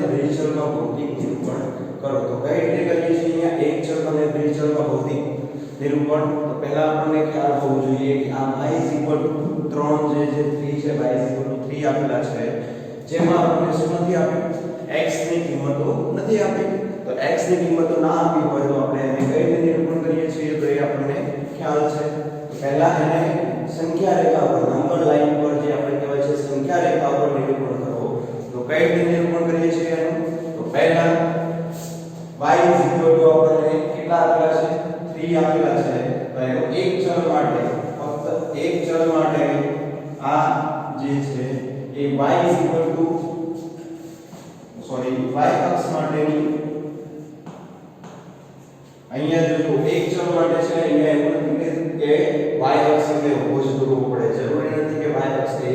દ્વિચલમાં ભૌતિક નિરૂપણ કરો. તો કઈ રીતે કરીએ છીએ અહીંયા એક ચલ અને દ્વિચલમાં ભૌતિક નિરૂપણ? તો પહેલા આપણને ખ્યાલ હોવો જોઈએ કે આ y 3 જે 3 છે, y 3 આપેલા છે, જેમાં આપણને શું નથી આપ્યું? x ની કિંમતો નથી આપી. તો x ની કિંમતો ના આપી હોય તો આપણે એને કઈ રીતે નિરૂપણ કરીએ છીએ? તો એ આપણને ખ્યાલ છે. પહેલા એને સંખ્યા રેખા પર, નંબર લાઈન પર જે આપણે કહેવાય છે સંખ્યા રેખા પર નિરૂપણ કરો. તો કઈ રીતે નિરૂપણ કરીએ છીએ એનું? તો પહેલા y આપણને કેટલા આપેલા છે? 3 આપેલા છે. તો એનો એક ચલ માટે, ફક્ત એક ચલ માટે આ જે છે એ y અક્ષ માટેની અહીંયા જો એક ચલ માટે છે, અહીંયા એવું નથી કે y અક્ષ ને ઊભો જ દોરવો પડે. જરૂરી નથી કે y અક્ષ એ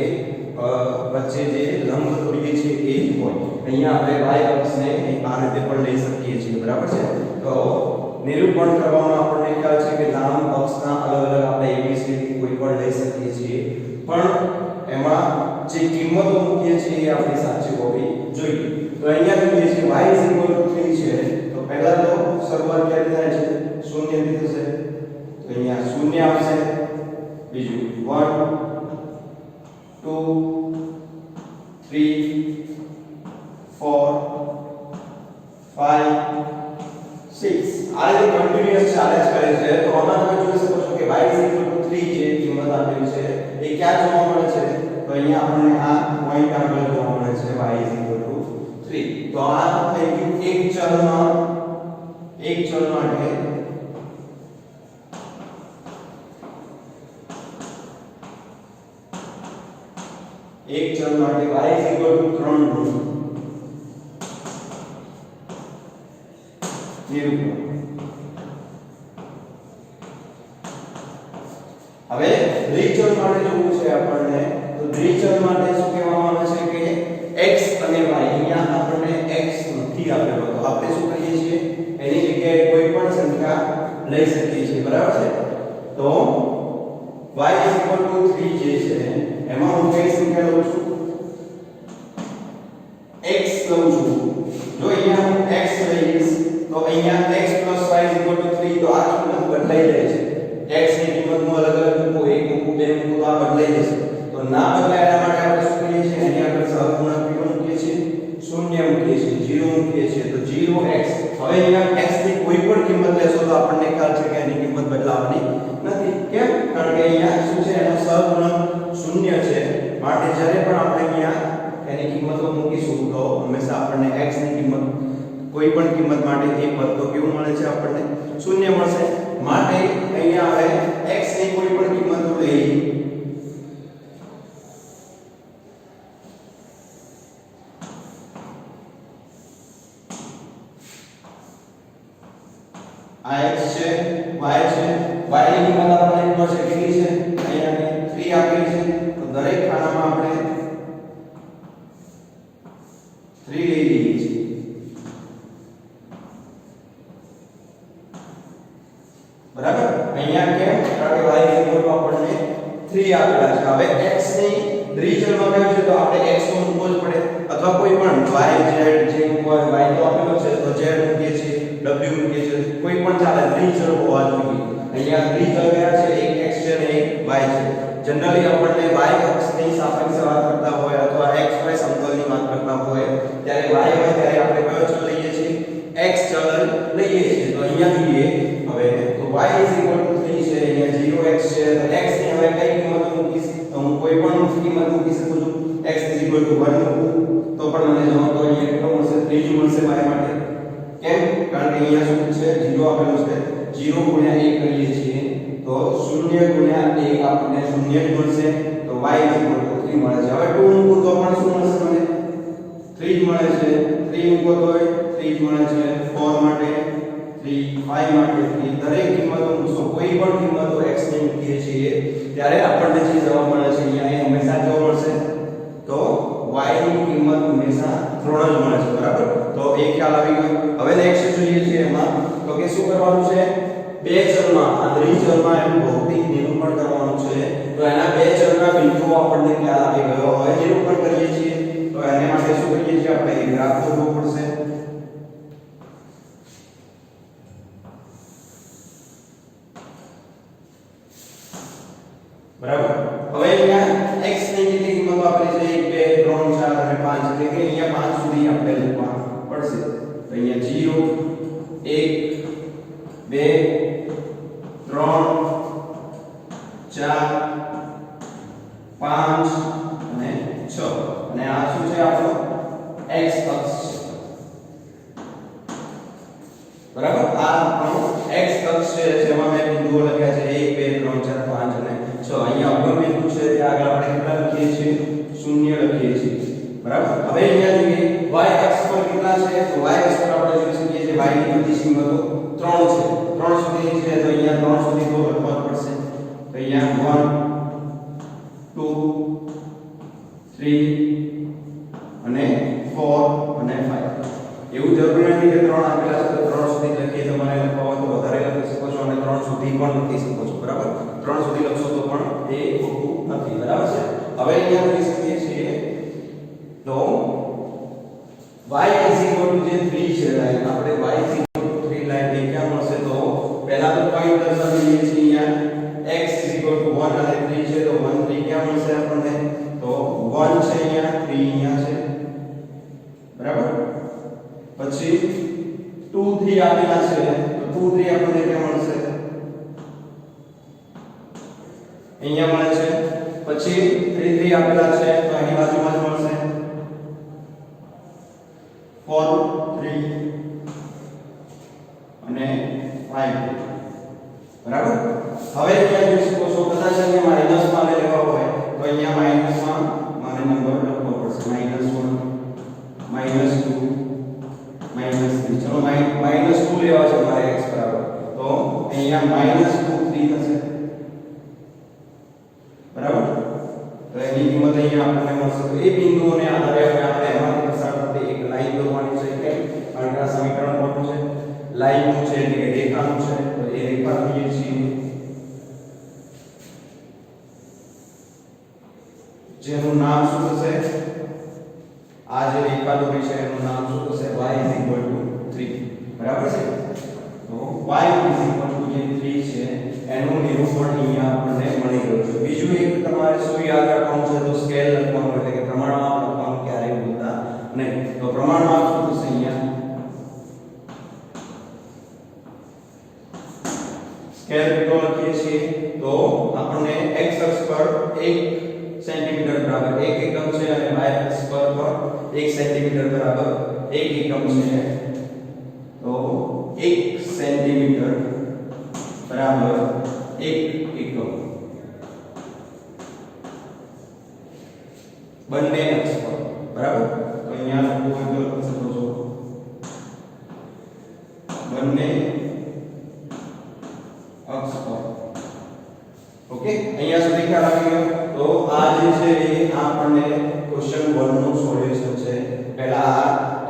વચ્ચે જે લંબ દોરીએ છીએ એ જ હોય. અહીંયા આપણે y અક્ષને આ રીતે પણ લઈ શકીએ છીએ. બરાબર છે? તો નિરૂપણ કરવામાં આપણને ખ્યાલ છે કે લંબ અક્ષના અલગ અલગ આપણે abcd કોઈ પણ લઈ શકીએ છીએ, પણ એમાં જે કિંમતો મૂકીએ છીએ એ આપણી સાચી હોવી જોઈએ. તો અહીંયા જોઈએ છે y 3 છે. તો પહેલા તો શરૂઆત ક્યાંથી થાય છે? શૂન્યથી થશે. તો અહીંયા શૂન્ય આવશે. બીજું 1 2 3 4 5 6 આ રીતે કન્ટિન્યુઅસ ચાલે જ કરે છે. તો આમાં તમે જોઈ શકો છો કે y 3 જે કિંમત આપેલી છે એ ક્યાં જોવા મળે છે? તો અહીંયા આપણને આ પોઈન્ટ આગળ જોવા મળે છે y 3. તો આ થઈ ગયું એક ચલ માટે એક ચલ માટે y 3 નું નિરૂપણ. હવે દ્વિચલ માટે જોવું છે આપણને. તો દ્વિચલ માટે શું કહેવામાં આવે છે કે x અને y, અહીંયા આપણને x નથી આપેલો, તો આપણે શું કરીએ છીએ? એની જગ્યાએ કોઈ પણ સંખ્યા લઈ શકીએ છીએ. બરાબર છે? તો y 3 જે છે એમાં હું કઈ સંખ્યા લઉં છું? x લઉં છું. જો અહીંયા હું x લઈશ તો અહીંયા x y 3, તો આ કિંમત બદલાઈ જાય છે. x ની કિંમત હું અલગ અલગ મૂકું, 1 મૂકું, 2 મૂકું, તો આ બદલાઈ જશે. તો ના બદલાય એના માટે આપણે શું કરીએ છીએ? એની આગળ સહગુણક મૂકીએ છીએ, 0 મૂકીએ છીએ, 0 મૂકીએ છીએ. તો 0x. હવે અહીંયા x ની કોઈ પણ કિંમત લેશો તો આપણને ખ્યાલ છે કે એની કિંમત બદલાવાની નથી. કેમ? કારણ કે અહીંયા શું છે? એનો સહગુણક 0 છે. માટે જ્યારે પણ આપણે અહીંયા એની કિંમતો મૂકીશું તો હંમેશા આપણને x ની કિંમત, કોઈ પણ કિંમત માટે એ પદ તો કેવું મળે છે? આપણને 0 મળશે. માટે અહીંયા હવે x ની કોઈ પણ કિંમત લઈ આ x છે, y છે. y ની કિંમત આપણને ખબર છે કેટલી છે? અહીંયા 3 આપેલી છે. તો દરેક ખાનામાં આપણે 3 લઈ લઈએ છીએ. બરાબર? અહીંયા કેમ? કારણ કે y આપણને 3 આપેલા છે. હવે x ની દ્વિચલમાં કયું છે? તો આપણે x તો મૂકવો જ પડે, અથવા કોઈ પણ y z જે હોય, y તો આપેલો છે તો z મૂકીએ છીએ, w મૂકીએ છીએ, કોઈ પણ ચાલે, દ્વિચલ હોવા જોઈએ. અહીંયા દ્વિચલ કયા છે? એક x છે અને એક y છે. જનરલી આપણને y અક્ષની સાપેક્ષે વાત કરતા હોય અથવા xy સમતલની વાત કરતા હોય ત્યારે y હોય ત્યારે આપણે કયો ચલ લઈએ છીએ? x ચલ લઈએ છીએ. તો અહીંયા જોઈએ હવે તો y 3 છે, અહીંયા 0x છે. તો x ની હવે કઈ કિંમત મૂકીશ? તો હું કોઈ પણ કિંમત મૂકી શકું છું. x 1 મૂકું તો પણ મને જવાબ તો અહીંયા કેટલો મળશે? 3 મળશે y માટે. કેમ? કારણ કે અહીંયા શું છે? 0 આપેલું છે. 0 ગુણ્યા 1 કરીએ છીએ તો 0 ગુણ્યા 1 આપણને 0 જ મળશે. તો y 3 મળે છે. હવે 2 મૂકું તો પણ શું મળશે મને? 3 જ મળે છે. 3 મૂકો તો 3 જ મળે છે. 4 માટે 3, 5 માટે 3. દરેક કિંમતો મૂકશો, કોઈ પણ કિંમતો x ની મૂકીએ છીએ ત્યારે આપણને જે જવાબ મળે છે અહીંયા એ હંમેશા કેવો મળશે? તો y ની કિંમત હંમેશા 3 જ મળે છે. બરાબર? તો એ ખ્યાલ આવી ગયો. હવે નેક્સ્ટ જોઈએ છીએ એમાં તો કે શું કરવાનું છે? બે ચલમાં, આ દ્વિચલમાં એનું ભૌતિક નિરૂપણ કરવાનું છે. તો એના બે ચલના બિંદુઓ આપણને ખ્યાલ આવી ગયો. હવે નિરૂપણ કરીએ છીએ તો એને માટે શું કરીએ છીએ? આપણે ગ્રાફ દોરવો પડશે. બરાબર. હવે અહીંયા x ની કેટલી કિંમતો આપેલી છે 1 2 3 4 અને 5 એટલે કે અહીંયા 5 સુધી આપણે લખવા પડશે. તો અહીંયા 0 1 2 3 4 5 અને 6 અને આ શું છે આપણો x અક્ષ છે. બરાબર. આ આપણો x અક્ષ છે જેમાં મેં બિંદુઓ લખ્યા છે 1 2 3 4 5 અને 6. અહીંયા અગ્ર બિંદુ છે ત્યાં આગળ આપણે કેટલા લખીએ છીએ 0 લખીએ છીએ. બરાબર. હવે અહીંયા જોઈએ y અક્ષ પર કેટલા છે તો y અક્ષ પર આપણે જોઈ શકીએ છીએ y ની બધી કિંમતો 3 છે. 3 સુધી છે તો અહીંયા 3 સુધી તો લખવા પડશે. તો અહીંયા 1 2 3 અને 4 અને 5. એવું જરૂરી નથી કે 3 આપેલા છે તો 3 સુધી લખીએ તમારે લખવા હોય તો વધારે લખી શકો છો અને 3 સુધી પણ લખી શકો છો. બરાબર. 3 સુધી લખશો તો પણ એ ખોટું નથી. બરાબર છે. હવે અહીંયા લખી શકીએ છીએ તો y જે 3 છે લાઈન આપણે y 3 લાઈન એ ક્યાં મળશે તો પહેલા તો પોઈન્ટ દર્શાવી દઈએ છીએ અહીંયા x 1 અને 3 છે તો 1 3 ક્યાં મળશે આપણને તો 1 છે અહીંયા 3 અહીંયા છે. બરાબર. પછી 2 3 આપેલા છે તો 2 3 આપણને ક્યાં મળશે અહીંયા મળે છે. પછી 3 3 આપેલા છે તો અહીં બાજુમાં જ મળશે 4 3 અને 5. બરાબર. હવે અહીંયા જોઈ શકો છો કદાચ અહીંયા માઈનસ માં લેવા હોય તો અહીંયા માઈનસ માં મારે નંબર લખવો પડશે -1 -2 -3. ચલો -2 લેવા છે મારે x બરાબર તો અહીંયા -2 3 થશે. બરાબર. તો એની કિંમત અહીંયા આપણને મળશે. તો એ બિંદુઓને આધારે હવે આપણે એમાંથી પસાર થતી એક લાઈન દોરવાની છે કે કારણ કે આ સમીકરણ કોનું છે લાઈનનું છે એટલે કે રેખાનું છે તો એ રેખા લઈએ છીએ જેનું નામ શું થશે આ જે રેખા દોરી છે એનું નામ શું થશે y 3. બરાબર છે. તો y જે 3 છે એનું નિરૂપણ અહીંયા આપણને મળી ગયું છે. બીજું એક તમારે શું યાદ રાખવાનું છે તો સ્કેલ લખવાનું એટલે કે પ્રમાણમાપ લખવાનું ક્યારેય ભૂલતા નહીં. તો પ્રમાણમાપ શું થશે અહીંયા સ્કેલ કેટલો લખીએ છીએ તો આપણને x અક્ષ પર 1 સેન્ટીમીટર બરાબર 1 એકમ છે અને y અક્ષ પર પણ 1 સેન્ટીમીટર બરાબર 1 એકમ છે. તો 1 સેન્ટીમીટર બરાબર 1 એકમ બંને અક્ષ પર. બરાબર. તો અહીંયા લખવું હોય તો લખી શકો છો બંને અક્ષ પર. ઓકે. અહીંયા સુધી ખ્યાલ આવી ગયો. તો આ જે છે એ આપણને ક્વેશ્ચન 1 નું સોલ્યુશન છે. પહેલા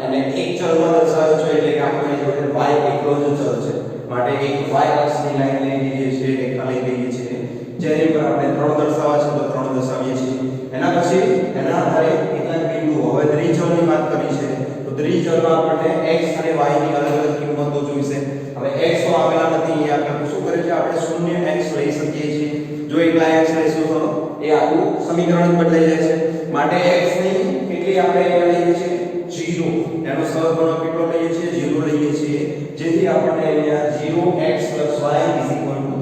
એને એક ચલમાં દર્શાવ્યો છે એટલે કે આપણે જોડે y એકલો જ ચલ છે માટે એક y અક્ષની લાઈન લઈ લઈએ છીએ રેખા લઈ લઈએ છીએ જેની પર આપણે 3 દર્શાવવા છે તો 3 દર્શાવીએ છીએ. એના પછી એના આધારે કેટલાક બિંદુઓ હવે દ્વિચલની વાત કરી છે તો દ્વિચલમાં આપણને x અને y ની અલગ અલગ કિંમતો જોઈશે. હવે x તો આપેલા નથી અહીંયા આપણે શું કરે છે આપણે 0x લઈ શકીએ છીએ. જો એકલા x લઈશું તો એ આખું સમીકરણ બદલાઈ જાય છે. માટે x ની કેટલી આપણે અહીંયા લઈએ છીએ 0 એનો સહગુણક કેટલો લઈએ છીએ 0 લઈએ છીએ જેથી આપણને અહીંયા 0x y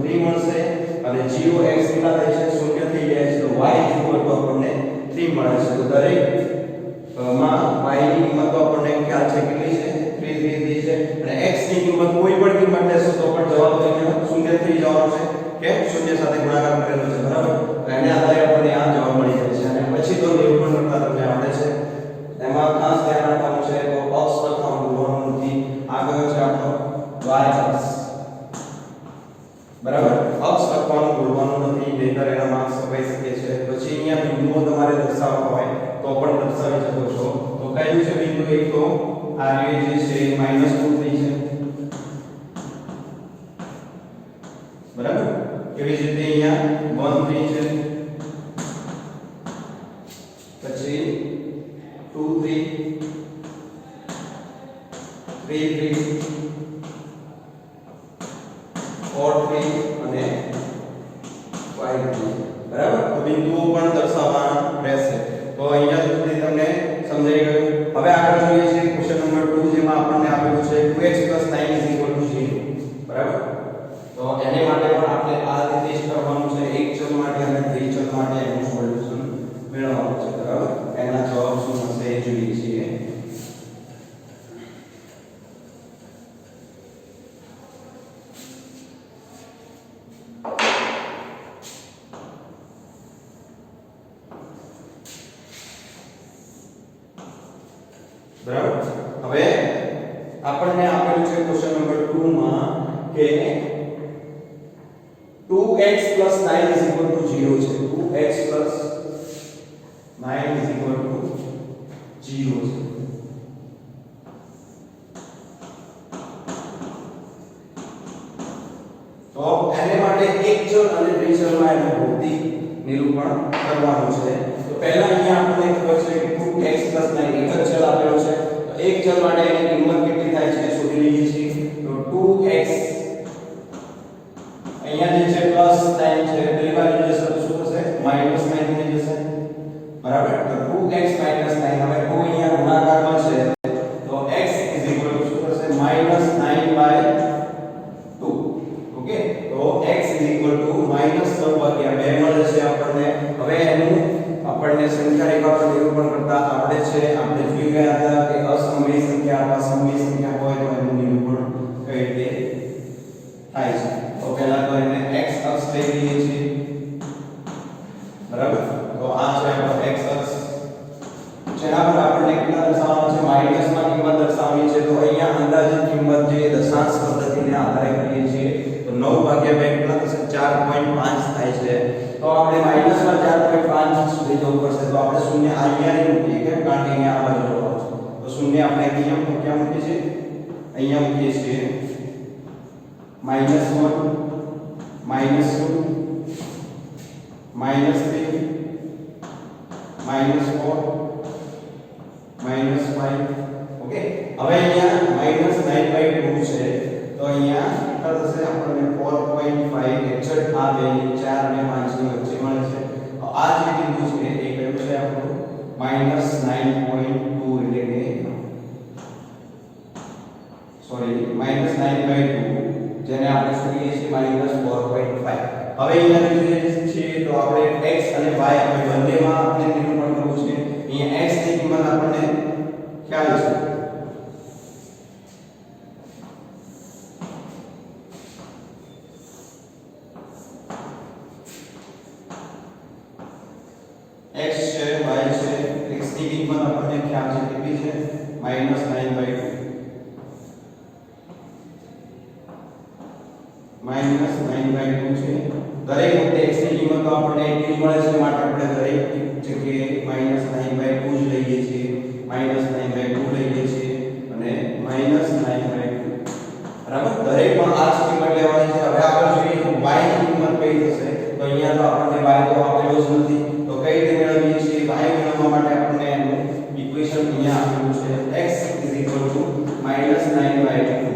3 મળશે અને 0x કેટલા થાય છે 0 થઈ જાય છે તો y આપણને 3 મળે છે. તો દરેક માં y ની કિંમત આપણને ખ્યાલ છે કેટલી છે 3 3 3 છે અને x ની કિંમત કોઈ પણ કિંમત લેશો તો પણ જવાબ અહીંયા 0 થઈ જવાનો છે કે 0 સાથે ગુણાકાર કરેલો છે. બરાબર. તો એને આધારે આપણને આ જવાબ મળી જાય છે અને પછી તો નિરૂપણ કરતા તમને આવડે છે. એમાં ખાસ ધ્યાન રાખવાનું છે તો અક્ષ લખવાનું ભૂલવાનું નથી. આ કયો છે આપણો y અક્ષ. બરાબર. અક્ષ લખવાનું ભૂલવાનું નથી નહીંતર એના માર્ક્સ કપાઈ શકે છે. પછી અહીંયા બિંદુઓ તમારે દર્શાવવા હોય તો પણ દર્શાવી શકો છો. તો કયું છે બિંદુ એક તો આ જે છે -2 3 છે. બરાબર. એવી જ રીતે અહીંયા 1 3 છે પછી 2 3 3 3 4 3 અને 5 3. બરાબર. તો બિંદુઓ પણ દર્શાવવાના રહેશે. તો અહીંયા સુધી તમને સમજાઈ ગયું. હવે આગળ જોઈએ છે ક્વેશ્ચન નંબર 2 જેમાં આપણને આપેલું છે 2x 9 0. બરાબર. તો એને માટે પણ આપણે આ રીતે જ કરવાનું છે. એક ચલ માટે અને દ્વિચલ માટે એનું સોલ્યુશન મેળવવાનું છે. બરાબર. એના જવાબ શું હશે એ જોઈએ છીએ. બરાબર. હવે આપણને આપેલું છે ક્વેશ્ચન નંબર 2 માં કે 2x 9 0 છે. 2x 9 0 છે. તો એને માટે એક ચલ અને દ્વિચલમાં એનું ભૌતિક નિરૂપણ કરવાનું છે. તો પહેલા અહીંયા આપણને ખબર છે કે 2x 9 એક જ ચલ આપેલો છે. તો એક ચલ માટે એની કિંમત કેટલી થાય છે શોધી લઈએ છીએ. તો 2x અહીંયા જે છે પ્લસ સાઇન છે પેલી બાજુ જશે તો શું થશે માઈનસ 9 થઈ જશે. બરાબર. તો 2x 9 હવે 2 અહીંયા ગુણાકારમાં છે તો x શું થશે -9/2. ઓકે. તો x -9/2 મળે છે આપણને. હવે એનું આપણને સંખ્યા રેખા પર નિરૂપણ કરતા આવડે છે. આપણે જોઈ ગયા હતા કે અસમય સંખ્યા અથવા સમય સંખ્યા હોય તો એનું નિરૂપણ કઈ રીતે થાય છે. તો પહેલા તો એને x અક્ષ લઈ લઈએ છીએ. બરાબર. તો આ છે આપણો x અક્ષ જેના પર આપણને કેટલા દર્શાવવાનો છે માઈનસમાં કિંમત દર્શાવવાની છે. તો અહીંયા અંદાજિત કિંમત જે દશાંશ પદ્ધતિને આધારે કરીએ છીએ તો 9/2 કેટલા થશે 4.5 થાય છે. તો આપણે માઈનસમાં 4.5 સુધી જવું પડશે. તો આપણે શૂન્ય અહીંયા નહીં મૂકીએ કેમ કારણ કે અહીંયા આ બાજુ જવાનું છે. તો શૂન્ય આપણે અહીંયા મૂકીએ છીએ અહીંયા મૂકીએ છીએ -1 -2 -3 -4 -5. ઓકે. હવે અહીંયા -9/2 છે. તો અહીંયા કેટલા થશે આપણને 4.5 એક્ઝેક્ટ આ બે 4 અને 5 ની વચ્ચે મળે છે. તો આ જે બિંદુ છે એ કયું છે આપણું -9.2 એટલે કે સોરી -9/2 જેને આપણે શોધીએ છીએ -4.5. હવે અહીંયા જોઈએ છીએ તો આપણે x અને y આપણે બંનેમાં આપણે નિરૂપણ કરવું છે. અહીંયા x ની કિંમત આપણને ખ્યાલ છે. x છે y છે. x ની કિંમત આપણને ખ્યાલ છે કેટલી છે -9/2 છે. દરેક વખતે x ની કિંમત તો આપણને એટલી જ મળે છે માટે આપણે દરેક જગ્યાએ -9/2 જ લઈએ છીએ. -9/2 લઈએ છીએ અને -9/2. બરાબર. દરેકમાં આ જ કિંમત લેવાની છે. હવે આગળ જોઈએ તો y ની કિંમત કઈ થશે. તો અહીંયા તો આપણને y તો આપેલો જ નથી. તો કઈ રીતે મેળવીએ છીએ? y મેળવવા માટે આપણને એનું ઇક્વેશન અહીંયા આપેલું છે x -9/2.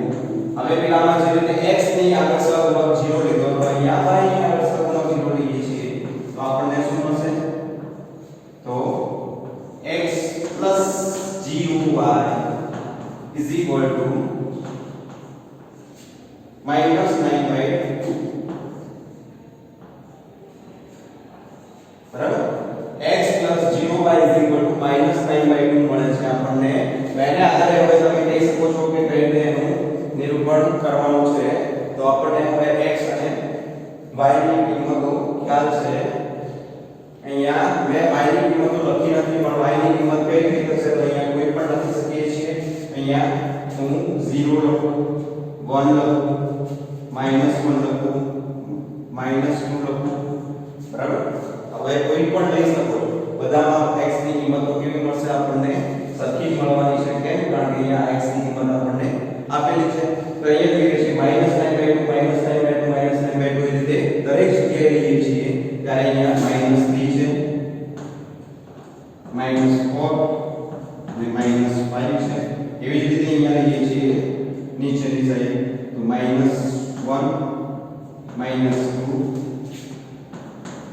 હવે પેલામાં જે રીતે x ની આગળ સહગુણક 0 લીધો તો અહીંયા y ની આગળ સહગુણક 0 લઈએ છીએ તો આપણને શું મળશે? તો x + 0y = -9/2. બરાબર. x + 0y = -9/2 મળે છે આપણને. એને આધારે હવે તમે કહી શકો છો કે કઈ રીતે એનું નિરૂપણ કરવાનું છે. તો આપણને હવે x અને y ની કિંમતો ખ્યાલ છે. અહીંયા મેં y ની કિંમતો લખી નથી પણ y ની કિંમત કઈ રીતે થશે તો અહીંયા કોઈ પણ લખી શકીએ છીએ. અહીંયા હું 0 લખું 1 લખું -1 લખું -2 લખું. બરાબર. હવે કોઈ પણ લઈ શકો. બધામાં x ની કિંમતો કેવી મળશે આપણને સરખી જ મળવાની છે. કેમ? કારણ કે અહીંયા x ની કિંમત આપણને આપેલી છે. તો અહીંયા જોઈએ છે -9/2 -9/2 -9/2 એ રીતે દરેક જગ્યાએ લઈએ છીએ ત્યારે અહીંયા -3 છે -4 અને -5 છે. એવી જ રીતે અહીંયા લઈએ છીએ નીચેની સાઈડ તો -1 -2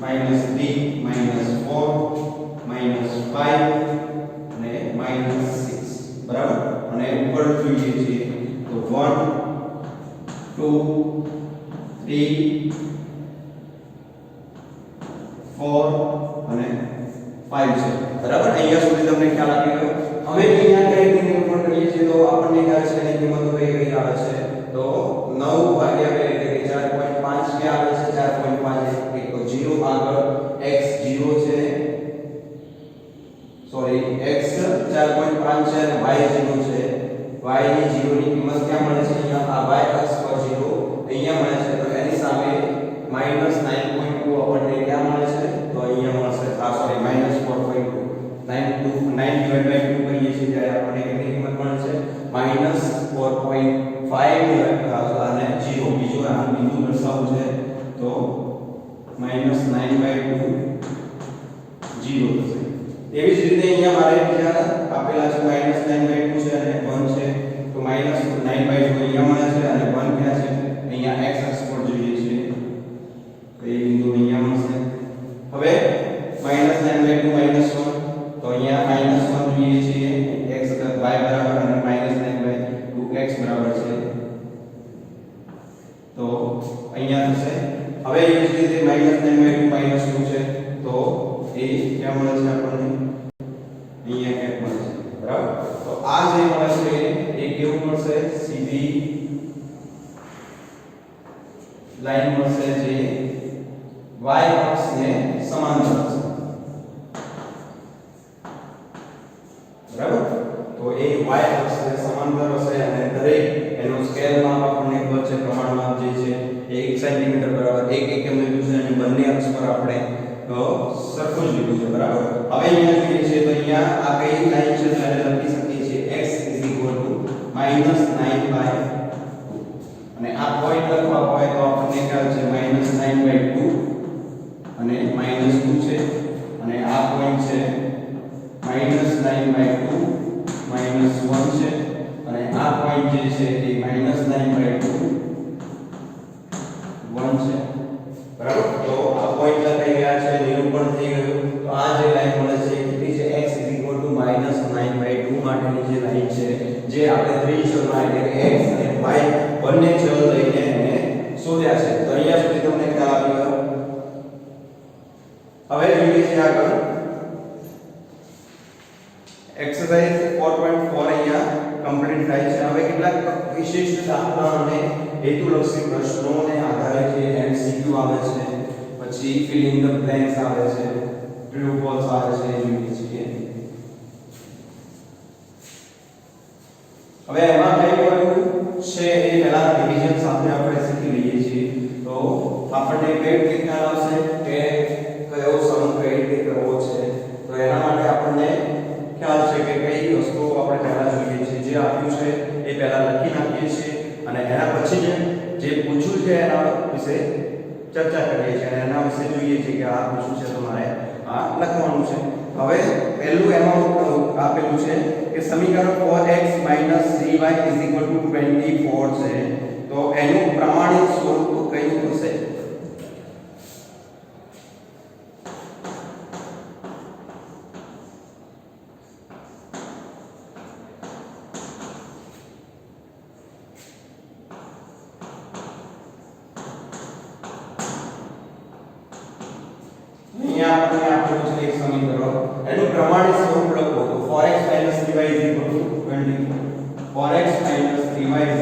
-3 -3 -4 -5 અને -6 બરાબર. અને ઉપર જોઈએ છીએ તો 1 2 3 4 અને 5 છે બરાબર. અહીંયા સુધી તમને ખ્યાલ આવી ગયો. હવે અહીંયા કઈ રીતે નિરૂપણ કરીએ છીએ તો આપણને ખ્યાલ છે એની કિંમતો કઈ આવે છે તો 9 ભાગ્યા 2 એટલે કે 4.5 કે આવે છે 4.5 એક તો 0 આગળ x 0 છે સોરી x 4.5 છે અને y 0 છે. y ની 0 ની કિંમત ક્યાં મળે છે અહીંયા આ y અક્ષ પર 0 અહીંયા મળે છે તો એની સામે -9.2 આપણને ક્યાં મળે છે તો અહીંયા મળશે આ સોરી -4.2 9 કરીએ છીએ ત્યારે આપણને કેટલી કિંમત મળે છે -4.5 અને 0 બીજું આ બિંદુ દર્શાવવું છે તો -9/2 0 થશે. એવી જ રીતે અહીંયા મારે બીજા આપેલા છે -9/2 છે અને 1 છે તો -9/2 અહીંયા મળે છે અને 1 ક્યાં છે અહીંયા x અક્ષ પર જોઈએ છે તો એ બિંદુ અહીંયા મળશે. હવે -9/2 -1 તો અહીંયા -1 જોઈએ છીએ x y બરાબર અને -9/2 x બરાબર છે તો અહીંયા થશે. હવે એ જ રીતે -9/2 -2 છે તો એ ક્યાં મળે છે આપણને અહીંયા ક્યાંક મળે છે બરાબર. તો આ જે મળે છે એ કેવું મળશે સીધી લાઈન મળશે જે y અક્ષને સમાંતર છે બરાબર. તો એ y અક્ષને સમાંતર હશે અને દરેક એનો સ્કેલ માપ આપણને ખબર છે પ્રમાણ માપ જે છે એ 1 સેન્ટીમીટર બરાબર 1 એકમ લીધું છે અને બંને અક્ષ પર આપણે સરખું જ લીધું છે બરાબર. હવે અહીંયા જોઈએ છે તો અહીંયા આ કઈ લાઈન છે તો એને લખી શકીએ છીએ x -9/2 અને આ પોઈન્ટ લખવા હોય તો આપણને ખ્યાલ છે -9/2 અને -2 છે અને આ પોઈન્ટ છે -9/2 -1 છે અને આ પોઈન્ટ જે છે એ -9/2 1 છે બરાબર. તો આ પોઈન્ટ લખાઈ ગયા છે નિરૂપણ થઈ ગયું. તો આ જે લાઈન મળે છે એ કેટલી છે x -9/2 માટેની જે લાઈન છે જે આપણે ત્રિજ્યામાં એટલે કે x અને y બંને ચલ લઈને એને શોધ્યા છે. તો અહીંયા સુધી તમને ખ્યાલ આવી ગયો. હવે જોઈએ છે આગળ એક્સરસાઇઝ 4.4 અહીંયા કમ્પ્લીટ થાય છે. હવે કેટલાક વિશિષ્ટ દાખલા અને હેતુલક્ષી પ્રશ્નોને આધારે જે MCQ આવે છે પછી fill in the blanks આવે છે true false આવે છે જોઈએ છીએ. હવે એમાં કઈ કર્યું છે એ પહેલા ડિવિઝન સાથે આપણે શીખી લઈએ છીએ તો આપણને કઈ રીતે ખ્યાલ આવશે કે કયો સમ કઈ રીતે કરવો છે. તો એના માટે આપણને ખ્યાલ છે કે કઈ વસ્તુઓ આપણે પહેલા જોઈએ છે જે આપ્યું છે એ પહેલા લખી નાખીએ છીએ અને એના પછી જે પૂછ્યું છે એના વિશે ચર્ચા કરીએ છીએ અને એના વિશે જોઈએ છીએ કે આ પૂછ્યું છે તો મારે આ લખવાનું છે. હવે પહેલું એમાં આપેલું છે કે સમીકરણ 4x - 3y = 24 છે તો એનું પ્રમાણિત સ્વરૂપ કયું થશે. અહીંયા આપણે આપેલું છે એક સમીકરણ એનું પ્રમાણિત સ્વરૂપ લખો તો 4x - 3y = 24 4x - 3y =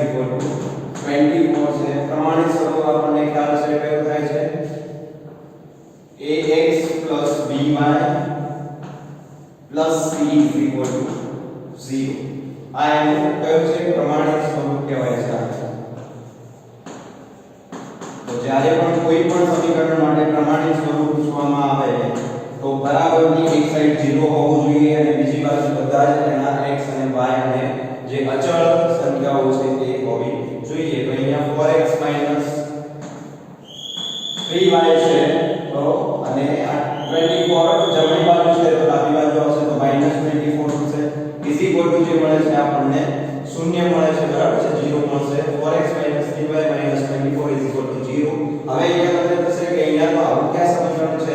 24 છે. પ્રમાણિત સ્વરૂપ આપણને ખ્યાલ છે કયું થાય છે ax + by + c = 0. આ એનું કયું છે પ્રમાણિત સ્વરૂપ કહેવાય છે. તો જ્યારે પણ કોઈ પણ સમીકરણ માટે પ્રમાણિત સ્વરૂપ પૂછવામાં આવે તો બરાબરની એક સાઈડ 0 હોવું જોઈએ અને બીજી બાજુ બધા જ એના x અને y અને જે અચળ સંખ્યાઓ છે તે હોવી જોઈએ. તો અહીંયા 4x - 3y છે તો અને આ 24 જમણી બાજુ છે તો ડાબી બાજુ આવશે તો -24 થશે = જે મળે છે આપણને 0 મળે છે બરાબર છે 0 મળશે 4x - 3y - 24 = 0. હવે અહીંયા તમને થશે કે અહીંયા તો આવું ક્યાં સમીકરણ છે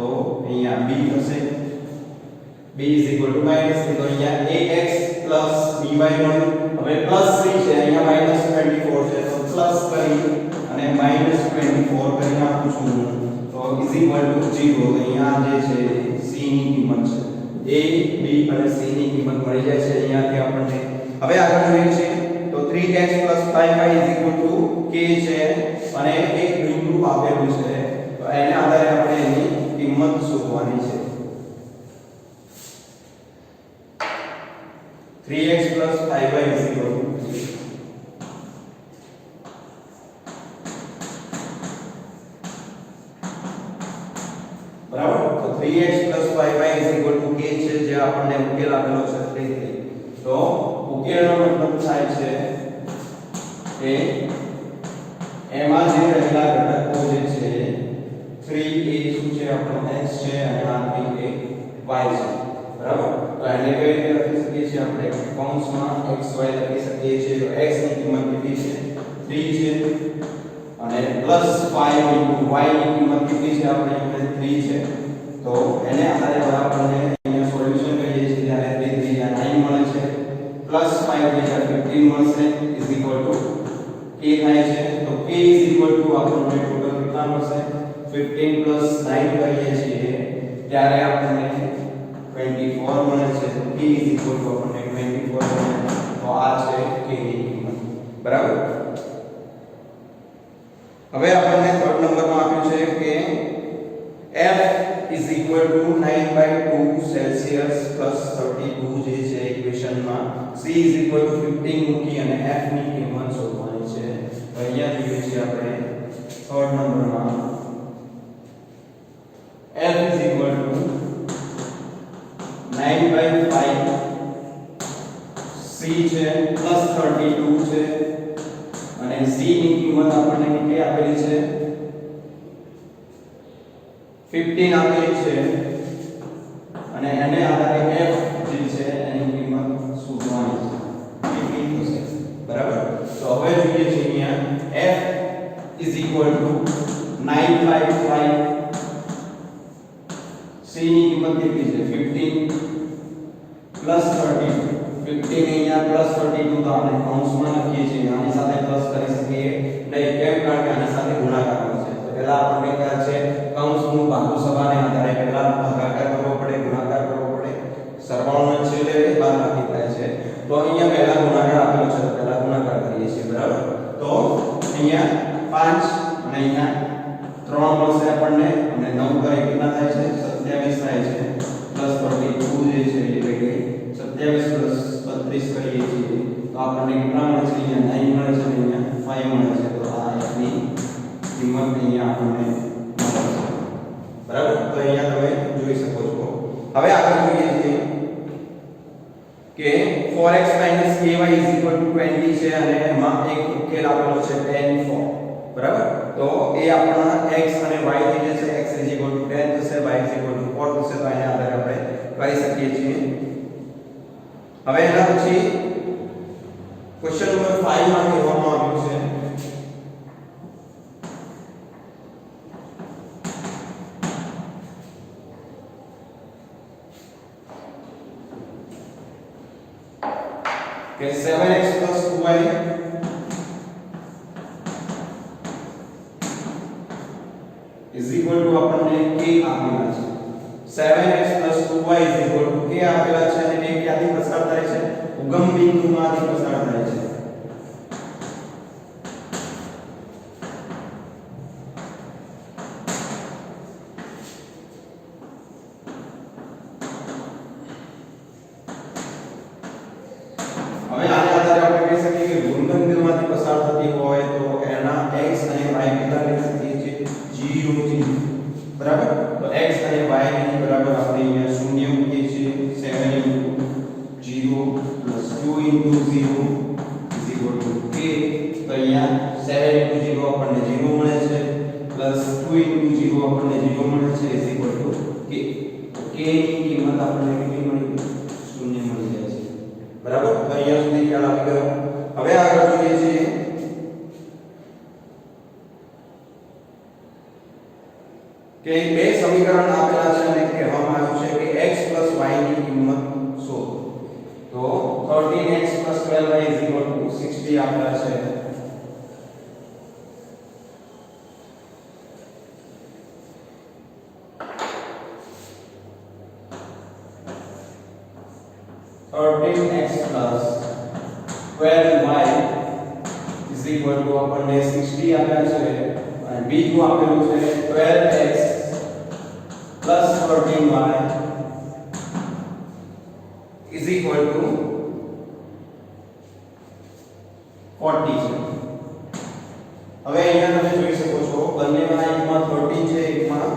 તો અહીંયા b થશે b -3 તો અહીંયા ax by મળ્યું હવે +3 છે અહીંયા -24 છે તો પ્લસ કરી અને -24 કરી નાખું છું તો = 0 અહીંયા જે છે c ની કિંમત છે a b અને c ની કિંમત મળી જાય છે અહીંયાથી આપણને હવે આગળ જોઈએ છે તો 3x 5y k છે અને એક બિંદુ આપેલું છે તો એના આધારે આપણે એની કિંમત શોધવાની છે 3x 5y 3 બરાબર તો 3x 5y k છે જે આપણને ઉકેલ આપેલો છે 3 તો ઉકેલનો મતલબ થાય છે કે એમાં જે રહેલા ઘટકો જે છે 3a શું છે આપણો x છે અને આ 3a y છે બરાબર તો એને કઈ રીતે લખી શકીએ છીએ આપણે કૌંસમાં xy લખી શકીએ છીએ તો x ની કિંમત કેટલી છે 3 છે અને +5 y ની કિંમત કેટલી છે આપણે 3 છે તો એને આધારે આપણને અહીંયા સોલ્યુશન કરીએ છીએ ત્યારે 3 9 મળે છે +5 15 મળશે k થાય છે તો k આપણને ટોટલ કેટલા મળશે 15 9 કરીએ છીએ ત્યારે આપણને 24 મળે છે તો k આપણને 24 મળે તો આ છે k ની કિંમત બરાબર હવે આપણને થર્ડ નંબરમાં આપ્યું છે કે f =9/2 સેલ્સિયસ +32 જે છે ઇક્વેશનમાં c 15 મૂકી અને f ની કિંમત શોધવાની છે તો અહીંયા જોઈએ છે આપણે થર્ડ નંબરમાં f =9/5 c છે +32 છે અને c ની કિંમત આપણને કેટલી આપેલી છે 15 આપેલી છે અને એને આધારે f જે છે એની કિંમત શોધવાની છે 15 થશે બરાબર તો હવે જોઈએ છે અહીંયા f =9/5 c ની કિંમત કેટલી છે 15 +32 અહીંયા +32 તો આપણે કૌંસમાં લખીએ છીએ આની સાથે પ્લસ કરી શકીએ નહીં કેમ કારણ કે આની સાથે ગુણાકાર કરશે તો પહેલા આપણે ખ્યાલ છે કૌંસનું બાહુ સભાને આધારે પહેલા ભાગાકાર કરવો પડે ગુણાકાર કરવો પડે સરવાળોનો છેલ્લે બાદબાકી થાય છે તો અહીંયા પહેલા ગુણાકાર આપેલો છે તો પહેલા ગુણાકાર કરીએ છીએ બરાબર તો અહીંયા 5 અને અહીંયા 3 મળશે આપણને અને 9 કરે કેટલા થાય છે 27 થાય છે +32 જે છે એટલે કે 27 + 32 કરીએ છીએ તો આપણને કેટલા મળે છે અહીંયા 9 મળે છે અને અહીંયા 5 મળે છે તો આ f ની કિંમત અહીંયા આપણને મળે છે બરાબર તો અહીંયા તમે જોઈ શકો છો હવે આગળ જોઈએ છીએ કે 4x - ky = 20 છે અને એમાં એક ઉકેલ આપેલો છે tan 4 બરાબર તો એ આપણા x અને y થઈ જશે x = 10 થશે y = 4 થશે તો એના આધારે આપણે કરી શકીએ છીએ હવે એના પછી ક્વેશ્ચન નંબર 5 માં કહેવામાં આવ્યું છે કે 7x + 2y આપણને k આપેલા છે 7x + 2y k આપેલા છે અને એ ક્યાંથી પસાર થાય છે ઉગમ બિંદુમાંથી પસાર થાય છે હવે આના આધારે આપણે કહી શકીએ કે ઉગમ બિંદુમાંથી પસાર થતી હોય તો એના x અને y કેટલા લઈ શકીએ છીએ 0 થી બરાબર તો x અને y ની બરાબર આપણે અહીંયા 0 મૂકીએ છીએ 7 * 0 + 2 * 0 = k તો અહીંયા 7 * 0 આપણને 0 મળે છે +2 * 0 આપણને 0 મળે છે = k k ની કિંમત આપણને કેટલી મળી 0 મળી જાય છે બરાબર તો અહીંયા સુધી ખ્યાલ આવી ગયો હવે આગળ જોઈએ છીએ કે બે સમીકરણ આપેલા 60 આપેલા છે. આપણને 60 આપ્યા છે અને બીજું આપેલું છે 12x 13y is equal to 40 છે. હવે અહીંયા તમે જોઈ શકો છો બંનેમાં એકમાં 13 છે એકમાં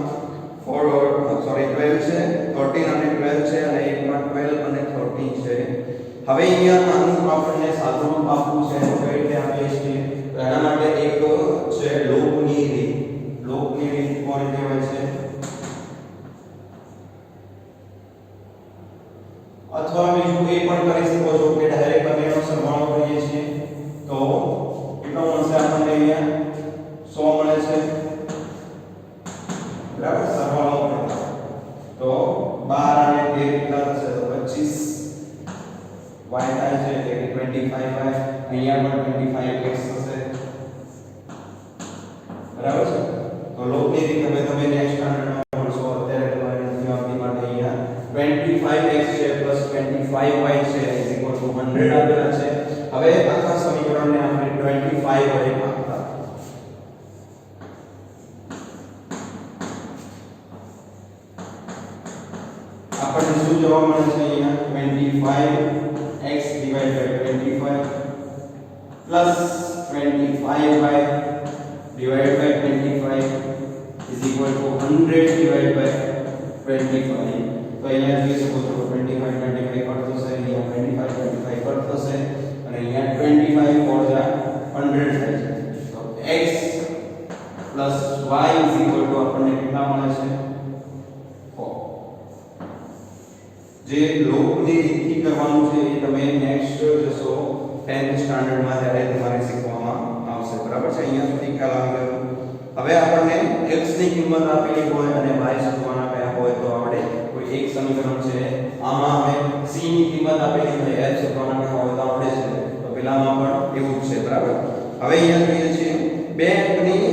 12 છે. 13 અને 12 છે અને એકમાં 12 અને 13 છે. હવે અહીંયા આનું આપણને સાદુરૂપ આપવું છે તો કઈ રીતે આપીએ છીએ તો એના માટે એક છે લોપની રીત. લોપની રીત કોણ રીતે હોય છે અથવા બીજું એ પણ કરી શકો છો કે ડાયરેક્ટ બંનેનો સરવાળો કરીએ છીએ તો કેટલો મળશે આપણને અહીંયા 100 મળે છે બરાબર. સરવાળો કરો તો 12 અને 13 કેટલા થશે તો 25 y થાય છે એટલે કે 25y. અહીંયા પણ 25x થશે બરાબર છે. તો લોપની રીત હવે તમે નેક્સ્ટ સ્ટાન્ડર્ડમાં ભણશો. અત્યારે તમારે નથી આવતી માટે અહીંયા 25x છે 25y છે is equal to 100 આપેલા છે. હવે આખા સમીકરણને આપણે 25 વડે ભાગતા આપણને શું જવાબ મળે છે અહીંયા 25x divided by 25 plus 25y divided by 25 is equal to 100 divided by 25. તો અહીંયા જોઈ શકો છો 25 25 કટ થશે, અહીંયા 25 25 કટ થશે અને અહીંયા 25 4 જા 100 થાય છે. તો x plus y is equal to આપણને કેટલા મળે છે 4. જે લોપની રીતથી કરવાનું છે એ તમે નેક્સ્ટ જશો 10th સ્ટાન્ડર્ડમાં ત્યારે તમારે શીખવામાં આવશે બરાબર છે. અહીંયા સુધી ખ્યાલ આવી ગયો. હવે આપણને x ની કિંમત આપેલી હોય અને y શોધવાના કયા હોય તો આપણે કોઈ એક સમીકરણ છે આમાં અમે c ની કિંમત આપેલી હોય f શોધવાના કયા હોય તો આપણે છે તો પેલામાં પણ એવું જ છે બરાબર. હવે અહીંયા જોઈએ છીએ બે અંકની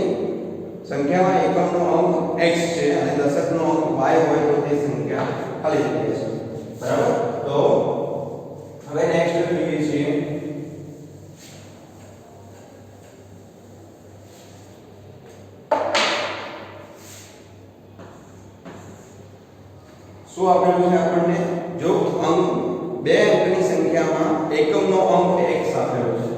સંખ્યામાં એકમનો અંક x છે અને દશકનો અંક y હોય તો તે સંખ્યા ખાલી જગ્યા છે બરાબર. તો હવે નેક્સ્ટ જોઈએ છીએ શું આપેલું છે આપણને જો અંક બે અંકની સંખ્યામાં એકમનો અંક x આપેલો છે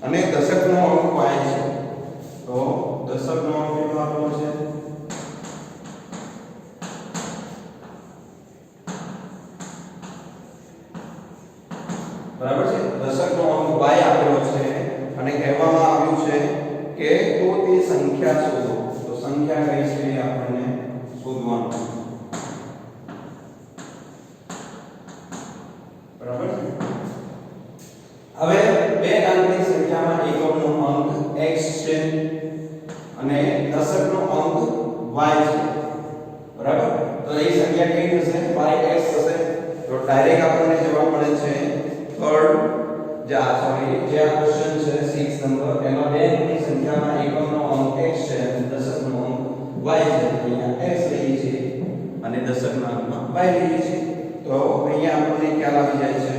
અને દશકનો અંક y છે તો દશકનો અંક કેટલો આપેલો છે બરાબર છે. દશકનો અંક y આપેલો છે અને કહેવામાં આવ્યું છે કે તો તે સંખ્યા શોધો. તો સંખ્યા કઈ છે આપણને શોધવાનું બરાબર છે. હવે બે અંકની સંખ્યામાં એકમનો અંક x છે અને દશકનો અંક y છે બરાબર. તો એ સંખ્યા કેવી થશે yx થશે. તો ડાયરેક્ટ આપણને જવાબ મળે છે થર્ડ જે આ ક્વેશ્ચન છે 6 નંબર એમાં બે અંકની સંખ્યામાં એકમનો અંક x છે અને દશકનો અંક y છે. અહીંયા x લઈએ છીએ અને દશકના અંકમાં y લઈએ છીએ તો અહીંયા આપણને ખ્યાલ આવી જાય છે.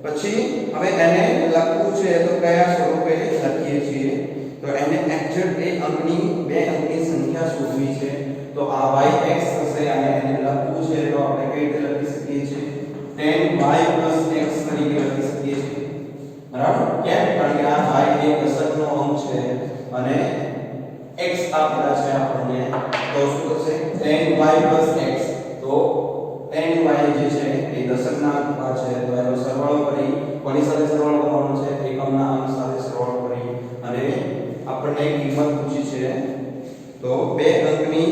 પછી હવે એને લખવું છે તો કયા સ્વરૂપે લખીએ છીએ તો એને એક્ઝેક્ટ એ અંકની બે અંકની સંખ્યા શોધવી છે તો આ yx થશે અને એને લખવું છે તો આપણે કઈ રીતે લખી શકીએ છીએ 10y x તરીકે લખી શકીએ છીએ બરાબર. કેમ? કારણ કે આ y એ દશકનો અંક છે અને x આપેલા છે આપણને તો શું થશે 10y x. તો 10y જે છે એ દશકના અંકમાં છે તો એનો સરવાળો કરી કોની સાથે સરવાળો કરવાનો છે એકમના અંક સાથે સરવાળો કરી અને આપણને કિંમત પૂછી છે તો બે અંકની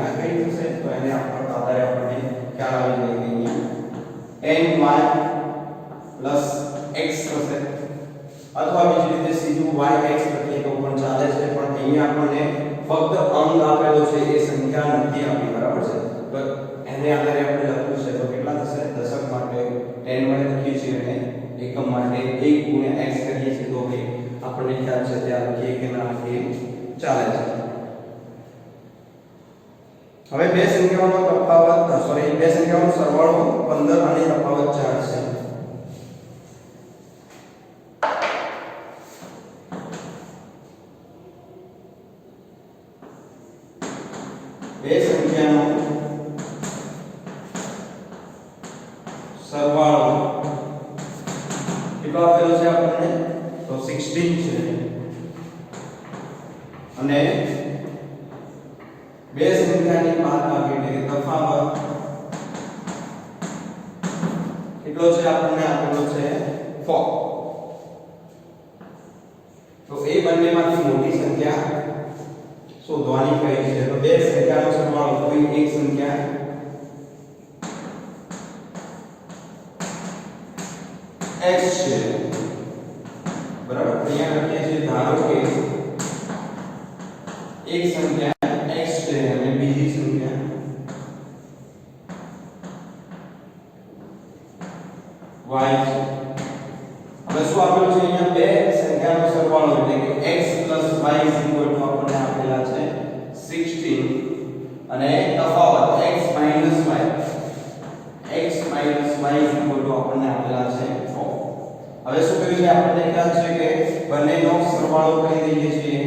સંખ્યા કઈ થશે તો એને આધારે આપણને ખ્યાલ આવી જાય કે અહીંયા ny x થશે અથવા બીજી રીતે સીધું yx લખીએ તો પણ ચાલે છે પણ અહીંયા આપણને ફક્ત અંક આપેલો છે એ સંખ્યા નથી આપી બરાબર છે તો એને આધારે આપણે લખવું છે તો કેટલા થશે દશક માટે 10 વડે લખીએ છીએ અને એકમ માટે 1 * x કરીએ છીએ તો ભાઈ આપણને ખ્યાલ છે ત્યાં લખીએ કે ના લખીએ ચાલે છે હવે બે સંખ્યાઓનો તફાવત બે સંખ્યાઓનો સરવાળો 15 અને તફાવત 4 છે બે સંખ્યાનો સરવાળો કેટલો આપેલો છે આપણને તો 16 છે અને બે સંખ્યાની બાદબાકી એટલે કે તફાવત કેટલો છે આપણને આપેલો છે 4 તો એ બંનેમાંથી મોટી સંખ્યા શોધવાની કહી છે તો બે સંખ્યાનો સરવાળો કોઈ એક સંખ્યા x છે બરાબર અહીંયા લખીએ છીએ ધારો કે એક સંખ્યા x છે અને બીજી સંખ્યા y છે હવે શું આપેલું છે અહીંયા બે સંખ્યાનો સરવાળો એટલે કે x y આપણને આપેલા છે 16 અને તફાવત x y આપણને આપેલા છે 4 હવે શું કર્યું છે આપણને ખ્યાલ છે કે બંનેનો સરવાળો કરી દઈએ છીએ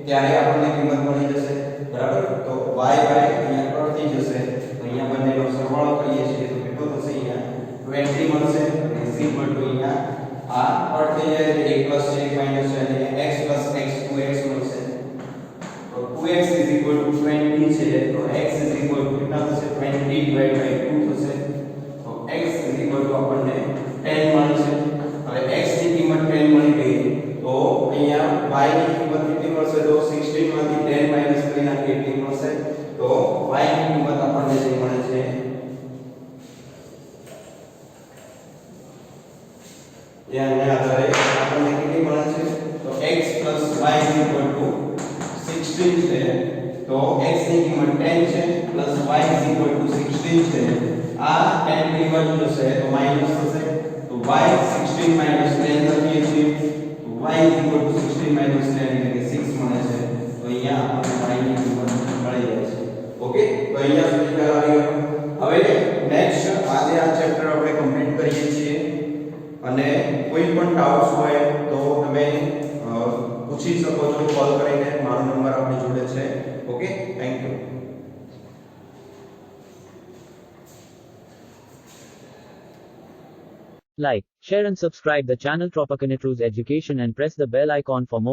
ત્યારે આપણને કિંમત મળી જશે બરાબર તો y અહીંયા કટ થઈ જશે તો અહીંયા બંનેનો સરવાળો કરીએ છીએ તો કેટલો થશે અહીંયા 20 મળશે અને c અહીંયા આ કટ થઈ જાય એટલે 1 + 1 - 1 અને x + x 2x મળશે તો 2x = 20 છે તો x કેટલા થશે 20/2 થશે તો x આપણને 10 મળશે હવે x ની કિંમત 10 મળી ગઈ તો અહીંયા y ની કિંમત કેટલી મળશે તો 16 માંથી 10 માઈનસ કરી નાખીએ કેટલી મળશે તો y ની કિંમત આપણને જે મળે છે એને આધારે આપણને કેટલી મળે છે તો x + y = 16 છે તો x ની કિંમત 10 છે + y = 16 છે આ 10 ની બાજુ જશે તો માઈનસ થશે તો y 16 - 10 લખીએ છીએ તો y = 16 - 10 એટલે કે 6 મળે છે તો અહીંયા આપણને y ની કિંમત મળી જાય છે ઓકે તો અહીંયા સુધી ખ્યાલ આવી ગયો હવે નેક્સ્ટ આજે આ ચેપ્ટર આપણે કમ્પ્લીટ કરીએ છીએ અને કોઈ પણ ડાઉટ્સ હોય તો તમે પૂછી શકો છો કોલ કરીને મારો નંબર આપણી જોડે છે okay thank you Like, share and subscribe the channel Tropiconitrus Education and press the bell icon for more